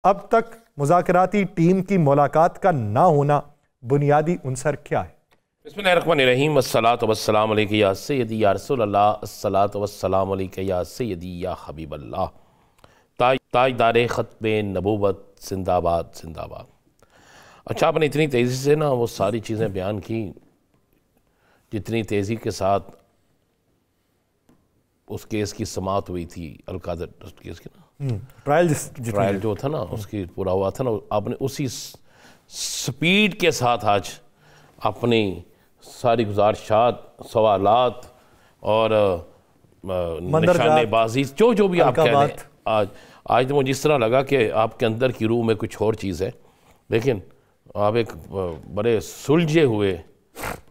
अब तक मुज़ाकराती टीम की मुलाकात का ना होना बुनियादी उनसर क्या है? बिस्मिल्लाहिर्रहमानिर्रहीम, अस्सलातु वस्सलामु अलैका या सय्यदी या रसूलल्लाह, अस्सलातु वस्सलामु अलैका या सय्यदी या हबीबल्लाह। ताजदारे ख़त्मे नबूवत जिंदाबाद जिंदाबाद। अच्छा, आपने इतनी तेज़ी से ना वो सारी चीज़ें बयान की जितनी तेज़ी के साथ उस केस की समाअत हुई थी, अलकादर केस की ना ट्रायल जो था ना उसकी पूरा हुआ था ना, आपने उसी स्पीड के साथ आज अपनी सारी गुजारिशात, सवालात और निशानेबाजी जो भी आप कह रहे हैं, आज तो मुझे इस तरह लगा कि आपके अंदर की रूह में कुछ और चीज़ है, लेकिन आप एक बड़े सुलझे हुए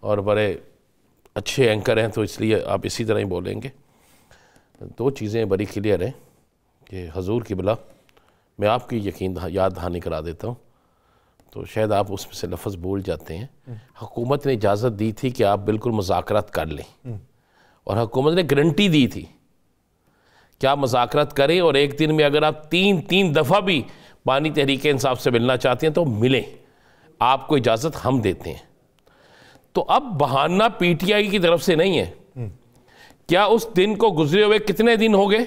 और बड़े अच्छे एंकर हैं, तो इसलिए आप इसी तरह ही बोलेंगे। दो चीज़ें बड़ी क्लियर हैं कि हजूर की बिला मैं आपकी यकीन याद दहानी करा देता हूँ, तो शायद आप उसमें से लफ्ज़ भूल जाते हैं। हुकूमत ने इजाज़त दी थी कि आप बिल्कुल मुज़ाकरात कर लें, और हुकूमत ने गारंटी दी थी कि आप मुज़ाकरात करें, और एक दिन में अगर आप तीन दफ़ा भी बानी तहरीक इंसाफ से मिलना चाहते हैं तो मिलें, आपको इजाज़त हम देते हैं। तो अब बहाना पीटीआई की तरफ से नहीं है। क्या उस दिन को गुजरे हुए कितने दिन हो गए?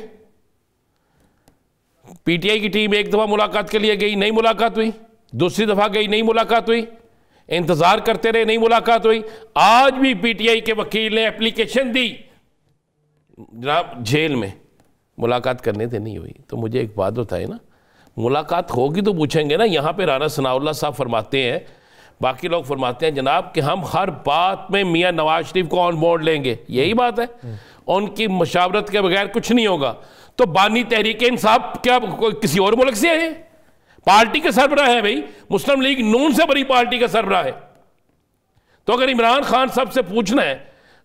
पीटीआई की टीम एक दफ़ा मुलाकात के लिए गई, नहीं मुलाकात हुई, दूसरी दफ़ा गई, नहीं मुलाकात हुई, इंतज़ार करते रहे, नहीं मुलाकात हुई। आज भी पीटीआई के वकील ने एप्लीकेशन दी जनाब जेल में, मुलाकात करने से नहीं हुई। तो मुझे एक बात बताए ना, मुलाकात होगी तो पूछेंगे ना। यहाँ पे राना सनाउल्लाह साहब फरमाते हैं, बाकी लोग फरमाते हैं जनाब कि हम हर बात में मियाँ नवाज शरीफ को ऑन बोर्ड लेंगे, यही बात है, उनकी मशावरत के बगैर कुछ नहीं होगा। तो बानी तहरीक इंसाफ क्या किसी और मुल्क से है? पार्टी के सरबराह है भाई, मुस्लिम लीग नून से बड़ी पार्टी का सरबराह है। तो अगर इमरान खान साहब से पूछना है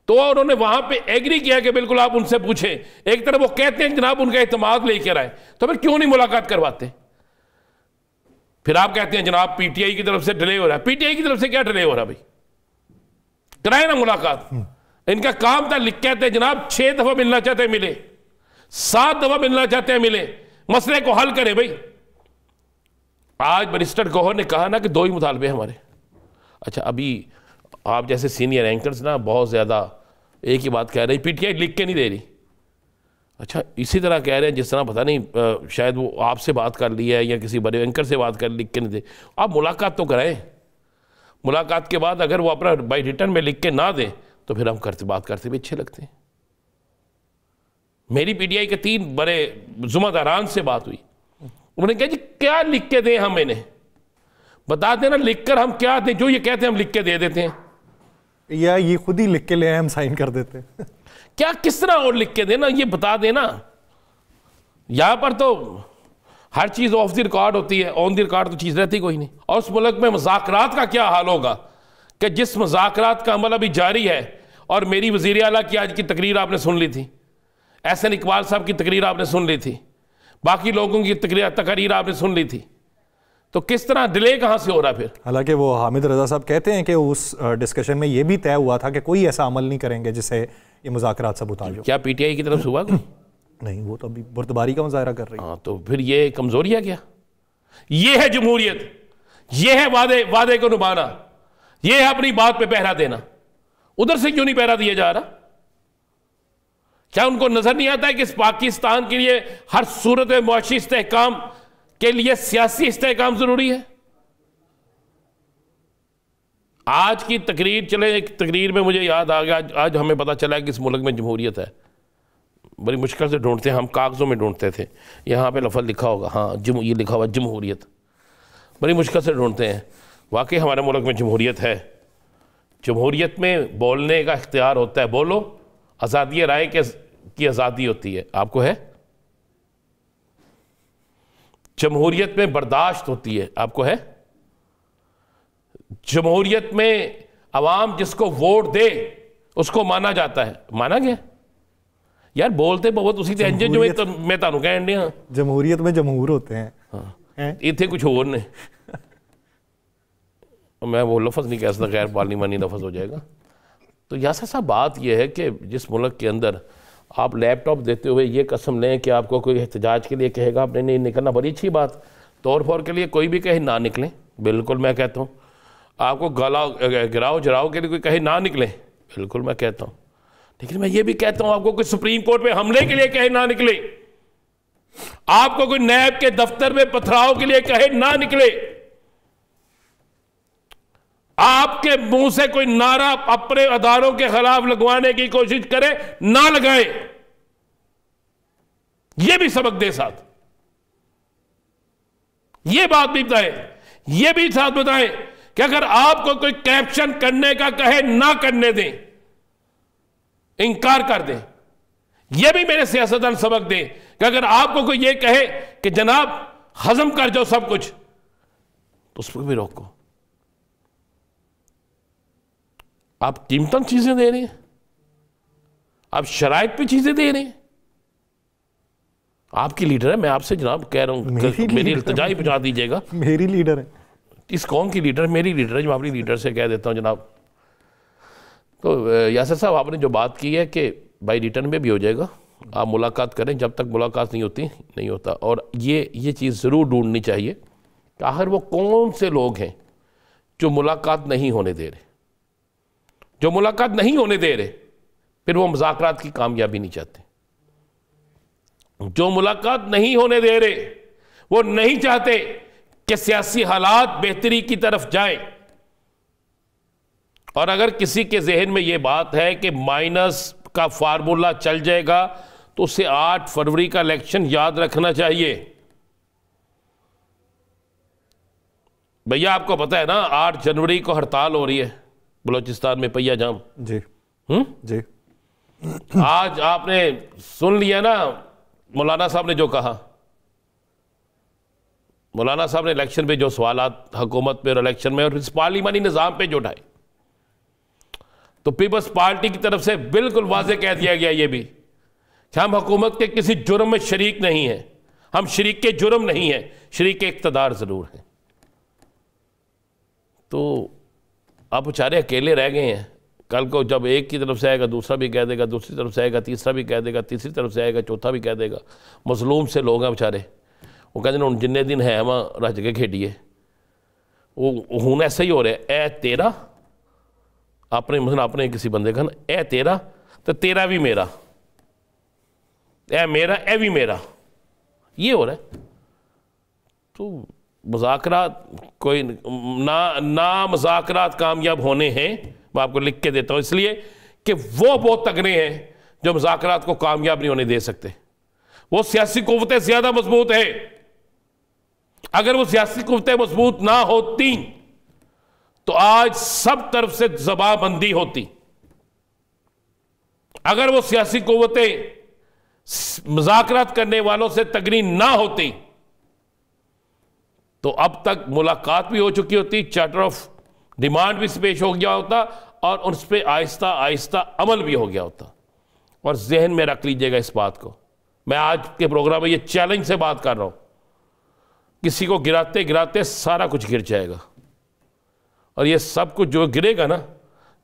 तो उन्होंने वहां पे एग्री किया कि बिल्कुल आप उनसे पूछें, एक तरफ वो कहते हैं जनाब उनका एतमाद लेकर आए, तो फिर क्यों नहीं मुलाकात करवाते? फिर आप कहते हैं जनाब पीटीआई की तरफ से डिले हो रहा है। पीटीआई की तरफ से क्या डिले हो रहा है भाई? कराए ना मुलाकात। इनका काम था, लिख कहते हैं जनाब 6 दफा मिलना चाहते हैं मिले, 7 दफा मिलना चाहते हैं मिले, मसले को हल करे भाई। आज बैरिस्टर गौहर ने कहा ना कि 2 ही मुतालबे हमारे। अच्छा, अभी आप जैसे सीनियर एंकर्स ना बहुत ज़्यादा एक ही बात कह रहे हैं, पीटीआई लिख के नहीं दे रही। अच्छा, इसी तरह कह रहे हैं जिस तरह पता नहीं शायद वो आपसे बात कर ली है या किसी बड़े एंकर से बात कर, लिख के नहीं दे। आप मुलाकात तो कराएं, मुलाकात के बाद अगर वो अपना बाई रिटर्न में लिख के ना दें तो फिर हम बात करते भी अच्छे लगते हैं। मेरी पीटीआई के 3 बड़े जुम्मेदारान से बात हुई, उन्होंने कहा जी क्या लिख के दें, हम इन्हें बता देना लिख कर हम क्या दें, जो ये कहते हैं हम लिख के दे देते हैं, या ये खुद ही लिख के ले हम साइन कर देते हैं। क्या किस तरह और लिख के देना, ये बता देना। यहां पर तो हर चीज ऑफ द रिकॉर्ड होती है, ऑन द रिकॉर्ड तो चीज रहती कोई नहीं। और उस मुल्क में मुज़ाकरात का क्या हाल होगा कि जिस मुज़ाकरात का अमल अभी जारी है, और मेरी वज़ीर आला की आज की तकरीर आपने सुन ली थी, एहसन इकबाल साहब की तकरीर आपने सुन ली थी, बाकी लोगों की तकरीर आपने सुन ली थी, तो किस तरह डिले कहां से हो रहा है फिर? हालांकि वो हामिद रजा साहब कहते हैं कि उस डिस्कशन में ये भी तय हुआ था कि कोई ऐसा अमल नहीं करेंगे जिससे ये मुज़ाकरात सबूताज हो। क्या पीटीआई की तरफ से हुआ? नहीं, वो तो अभी बुर्दबारी का मुजाहरा कर रही है। हाँ, तो फिर ये कमजोरी है क्या? ये है जमहूरियत, ये है वादे को निभाना, ये है अपनी बात पे पहरा देना। उधर से क्यों नहीं पहरा दिया जा रहा? क्या उनको नजर नहीं आता है कि इस पाकिस्तान के लिए हर सूरत में मुआशी इस्तेहकाम के लिए सियासी इस्तेहकाम जरूरी है? आज की तकरीर चले, एक तकरीर में मुझे याद आ गया, आज हमें पता चला कि इस मुल्क में जमहूरियत है। बड़ी मुश्किल से ढूंढते हैं हम, कागज़ों में ढूंढते थे, यहाँ पे लफ्ज़ लिखा होगा, हाँ ये लिखा हुआ जमहूरियत, बड़ी मुश्किल से ढूंढते हैं। वाकई हमारे मुल्क में जमहूरियत है। जमहूरियत में बोलने का इख्तियार होता है, बोलो, आज़ादी राय की आज़ादी होती है, आपको है। जमहूरियत में बर्दाश्त होती है, आपको है। जमहूरियत में अवाम जिसको वोट दे उसको माना जाता है, माना गया। यार बोलते बहुत उसी तरह जो मैं तानू कहन दिया, जमहूरियत में जमहूर होते हैं। हाँ, इतने कुछ और ने मैं वो लफ्ज़ नहीं कह सकता, गैर पार्लिमानी लफ्ज़ हो जाएगा। तो यासर साहब बात यह है कि जिस मुल्क के अंदर आप लैपटॉप देते हुए ये कसम लें कि आपको कोई एहतजाज के लिए कहेगा आपने नहीं निकलना, बड़ी अच्छी बात, तोड़ फोड़ के लिए कोई भी कहे ना निकले, बिल्कुल मैं कहता हूँ। आपको गिराओ जराओ के लिए कोई कहे ना निकले, बिल्कुल मैं कहता हूँ। लेकिन मैं ये भी कहता हूँ आपको कोई सुप्रीम कोर्ट पे हमले के लिए कहे ना निकले, आपको कोई नैब के दफ्तर में पथराव के लिए कहे ना निकले, आपके मुंह से कोई नारा अपने अदारों के खिलाफ लगवाने की कोशिश करे ना लगाए। यह भी सबक दे साथ, यह बात भी बताए, यह भी साथ बताएं कि अगर आपको कोई कैप्शन करने का कहे ना करने दें, इंकार कर दें। यह भी मेरे सियासतदान सबक दें कि अगर आपको कोई यह कहे कि जनाब हजम कर जाओ सब कुछ, तो उस पर भी रोको। आप कीमतन चीजें दे रहे हैं, आप शराइत पे चीजें दे रहे हैं। आपकी लीडर है, मैं आपसे जनाब कह रहा हूं, मेरी इल्तिजा ही पहुंचा दीजिएगा। मेरी लीडर है, इस कौम की लीडर मेरी लीडर है, जो अपनी लीडर से कह देता हूं जनाब। तो यासर साहब आपने जो बात की है कि बाई रिटर्न में भी हो जाएगा, आप मुलाकात करें, जब तक मुलाकात नहीं होती नहीं होता। और ये चीज़ ज़रूर ढूंढनी चाहिए कि आखिर वो कौन से लोग हैं जो मुलाकात नहीं होने दे रहे, जो मुलाकात नहीं होने दे रहे, फिर वो मुज़ाकरात की कामयाबी नहीं चाहते। जो मुलाकात नहीं होने दे रहे, वो नहीं चाहते कि सियासी हालात बेहतरी की तरफ जाएं। और अगर किसी के जहन में ये बात है कि माइनस का फार्मूला चल जाएगा, तो उसे 8 फरवरी का इलेक्शन याद रखना चाहिए। भैया आपको पता है ना 8 जनवरी को हड़ताल हो रही है बलूचिस्तान में, पहिया जाम जी। जी। आज आपने सुन लिया ना मौलाना साहब ने जो कहा। मौलाना साहब ने इलेक्शन पे जो सवालात हुकूमत पे और इलेक्शन में और इस पार्लिमानी निज़ाम पे जो उठाए, तो पीपल्स पार्टी की तरफ से बिल्कुल वाज़ेह कह दिया गया ये भी कि हम हुकूमत के किसी जुर्म में शरीक नहीं हैं, हम शरीक के जुर्म नहीं हैं, शरीक के इक़्तिदार ज़रूर हैं। तो आप बेचारे अकेले रह गए हैं। कल को जब एक की तरफ से आएगा दूसरा भी कह देगा, दूसरी तरफ से आएगा तीसरा भी कह देगा, तीसरी तरफ से आएगा चौथा भी कह देगा। मजलूम से लोग हैं बेचारे, वो कहते हैं जिन्ने दिन है वहाँ रज के खेडिए। वो हूँ ऐसा ही हो रहा है, ए तेरा अपने मतलब अपने किसी बंदे का ना, ए तेरा तो तेरा भी मेरा, ए मेरा ए भी मेरा, ये हो रहा है। तो मुज़ाकरात कोई ना मुज़ाकरात कामयाब होने हैं, मैं आपको लिख के देता हूँ, इसलिए कि वो बहुत तगड़े हैं जो मुज़ाकरात को कामयाब नहीं होने दे सकते। वो सियासी कुव्वतें ज़्यादा मजबूत है। अगर वो सियासी कुव्वतें मजबूत ना होती तो आज सब तरफ से जबाबंदी होती। अगर वो सियासी कुव्वतें मुज़ाकरात करने वालों से तगड़ी ना होती तो अब तक मुलाकात भी हो चुकी होती, चार्टर ऑफ डिमांड भी पेश हो गया होता और उस पर आहिस्ता आहिस्ता अमल भी हो गया होता। और जहन में रख लीजिएगा इस बात को, मैं आज के प्रोग्राम में ये चैलेंज से बात कर रहा हूं, किसी को गिराते गिराते सारा कुछ गिर जाएगा। और ये सब कुछ जो गिरेगा ना,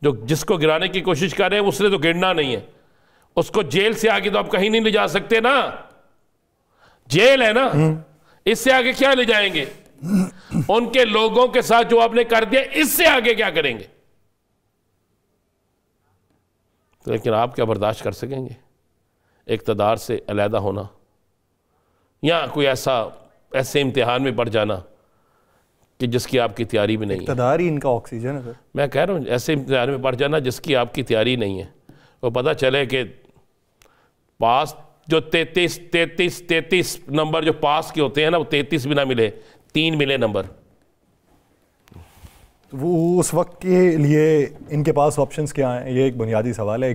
जो जिसको गिराने की कोशिश कर रहे हैं उसने तो गिरना नहीं है, उसको जेल से आगे तो आप कहीं नहीं ले जा सकते ना, जेल है ना, इससे आगे क्या ले जाएंगे? उनके लोगों के साथ जो आपने कर दिया, इससे आगे क्या करेंगे? लेकिन आप क्या बर्दाश्त कर सकेंगे इक़्तिदार से अलहदा होना, या कोई ऐसे इम्तिहान में पड़ जाना कि जिसकी आपकी तैयारी भी नहीं है? इक़्तिदार ही इनका ऑक्सीजन है। मैं कह रहा हूँ ऐसे इम्तिहान में पड़ जाना जिसकी आपकी तैयारी नहीं है। वो पता चले कि पास जो 33 नंबर जो पास के होते हैं ना, वो 33 भी ना मिले, 3 मिले नंबर। वो उस वक्त के लिए इनके पास ऑप्शंस क्या हैं, ये एक बुनियादी सवाल है।